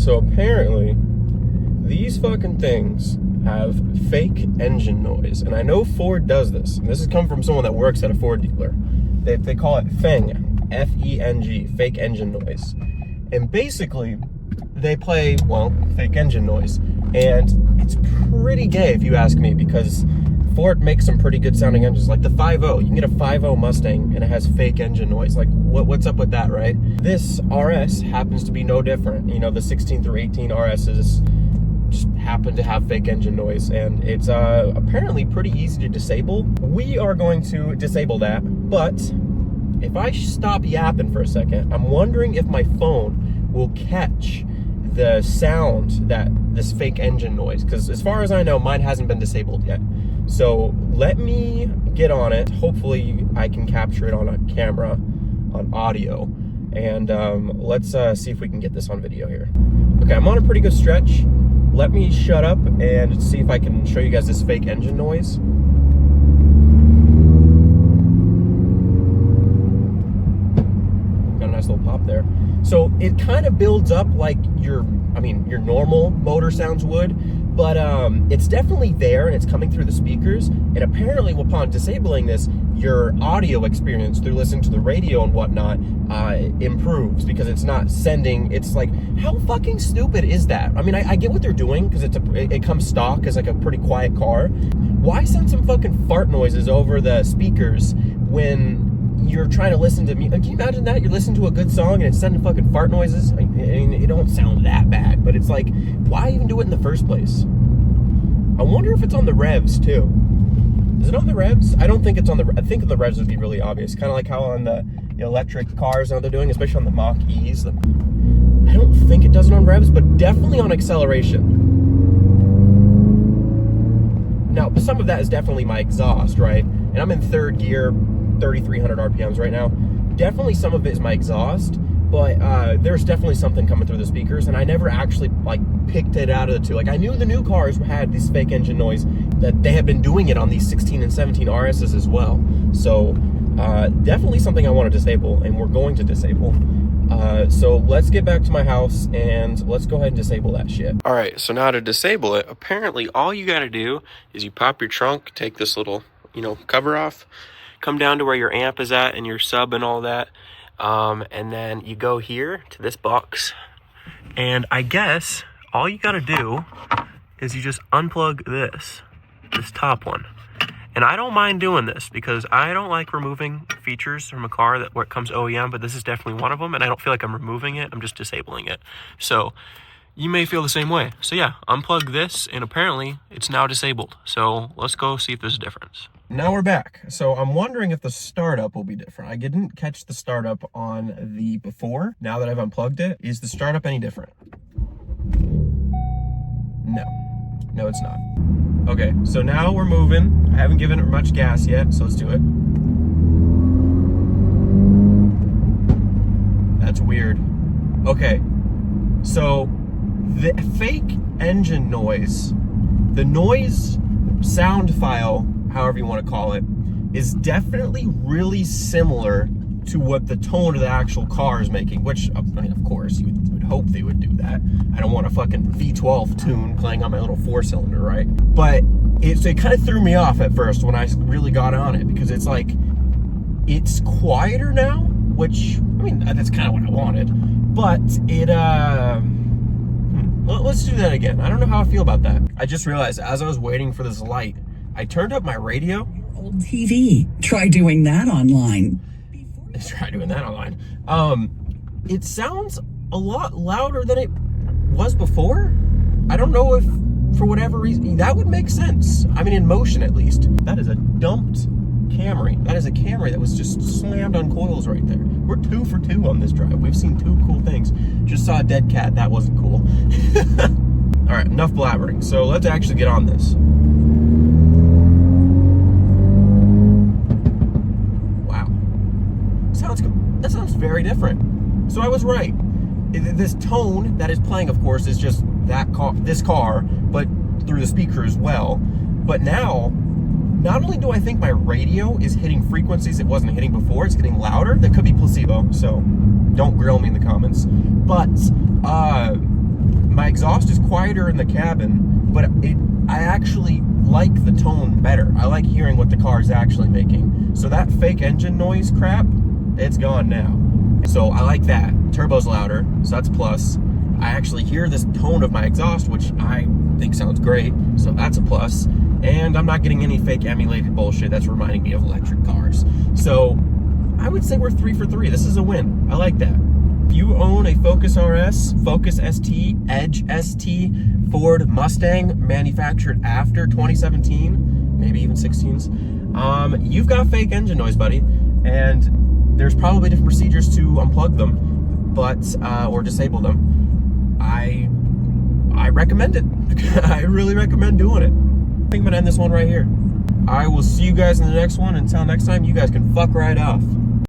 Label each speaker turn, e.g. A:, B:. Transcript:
A: So apparently, these fucking things have fake engine noise. And I know Ford does this. And this has come from someone that works at a Ford dealer. They call it FENG, F-E-N-G, fake engine noise. And basically, they play, well, fake engine noise. And it's pretty gay if you ask me, because Ford makes some pretty good sounding engines, like the 5.0. You can get a 5.0 Mustang and it has fake engine noise. Like, what's up with that, right? This RS happens to be no different. You know, the 16 through 18 RSs just happen to have fake engine noise, and it's apparently pretty easy to disable. We are going to disable that, but if I stop yapping for a second, I'm wondering if my phone will catch the sound that this fake engine noise, because as far as I know, mine hasn't been disabled yet. So let me get on it. Hopefully I can capture it on a camera, on audio, and let's see if we can get this on video here. Okay, I'm on a pretty good stretch. Let me shut up and see if I can show you guys this fake engine noise. Got a nice little pop there. So it kind of builds up like your normal motor sounds would, but it's definitely there and it's coming through the speakers. And apparently upon disabling this, your audio experience through listening to the radio and whatnot improves, because it's not sending. It's like, how fucking stupid is that? I mean, I get what they're doing, because it comes stock as like a pretty quiet car. Why send some fucking fart noises over the speakers when you're trying to listen to music? Can you imagine that? You're listening to a good song and it's sending fucking fart noises. I mean, it don't sound that bad, but it's like, why even do it in the first place? I wonder if it's on the revs too. Is it on the revs? I don't think it's on the. I think the revs would be really obvious, kind of like how on the electric cars now they're doing, especially on the Mach-E's. I don't think it does it on revs, but definitely on acceleration. Now, some of that is definitely my exhaust, right? And I'm in third gear, 3,300 RPMs right now. Definitely some of it is my exhaust, but there's definitely something coming through the speakers, and I never actually like picked it out of the two. Like, I knew the new cars had this fake engine noise, that they have been doing it on these 16 and 17 RSs as well. So definitely something I want to disable, and we're going to disable. So let's get back to my house and let's go ahead and disable that shit. All right, so now to disable it, apparently all you got to do is you pop your trunk, take this little, cover off, come down to where your amp is at and your sub and all that. And then you go here to this box, and I guess all you got to do is you just unplug this top one. And I don't mind doing this because I don't like removing features from a car where it comes OEM, but this is definitely one of them, and I don't feel like I'm removing it, I'm just disabling it. So you may feel the same way. So yeah, unplug this, and apparently it's now disabled. So let's go see if there's a difference. Now we're back. So I'm wondering if the startup will be different. I didn't catch the startup on the before. Now that I've unplugged it, is the startup any different? No, it's not. Okay, so now we're moving. I haven't given it much gas yet, so let's do it. That's weird. Okay, so the fake engine noise, the noise sound file, however you want to call it, is definitely really similar to what the tone of the actual car is making, which, I mean, of course, you would hope they would do that. I don't want a fucking V12 tune playing on my little 4-cylinder, right? But it kind of threw me off at first when I really got on it, because it's like, it's quieter now, which, I mean, that's kind of what I wanted, but it, let's do that again. I don't know how I feel about that. I just realized as I was waiting for this light, I turned up my radio.
B: Old TV. Try doing that online.
A: Try doing that online. It sounds a lot louder than it was before. I don't know if, for whatever reason, that would make sense. I mean, in motion at least. That is a dumped Camry. That is a Camry that was just slammed on coils right there. We're 2 for 2 on this drive. We've seen 2 cool things. Just saw a dead cat. That wasn't cool. All right, enough blabbering. So let's actually get on this. That sounds very different. So I was right. This tone that is playing, of course, is just this car, but through the speaker as well. But now, not only do I think my radio is hitting frequencies it wasn't hitting before, it's getting louder. That could be placebo, so don't grill me in the comments. But exhaust is quieter in the cabin, but I actually like the tone better. I like hearing what the car is actually making. So that fake engine noise crap, it's gone now. So I like that. Turbo's louder, so that's a plus. I actually hear this tone of my exhaust, which I think sounds great, so that's a plus. And I'm not getting any fake emulated bullshit that's reminding me of electric cars. So I would say we're 3 for 3. This is a win. I like that. If you own a Focus RS, Focus ST, Edge ST, Ford Mustang manufactured after 2017, maybe even 16s, you've got fake engine noise, buddy. And there's probably different procedures to unplug them, but or disable them. I recommend it. I really recommend doing it. I think I'm gonna end this one right here. I will see you guys in the next one. Until next time, you guys can fuck right off.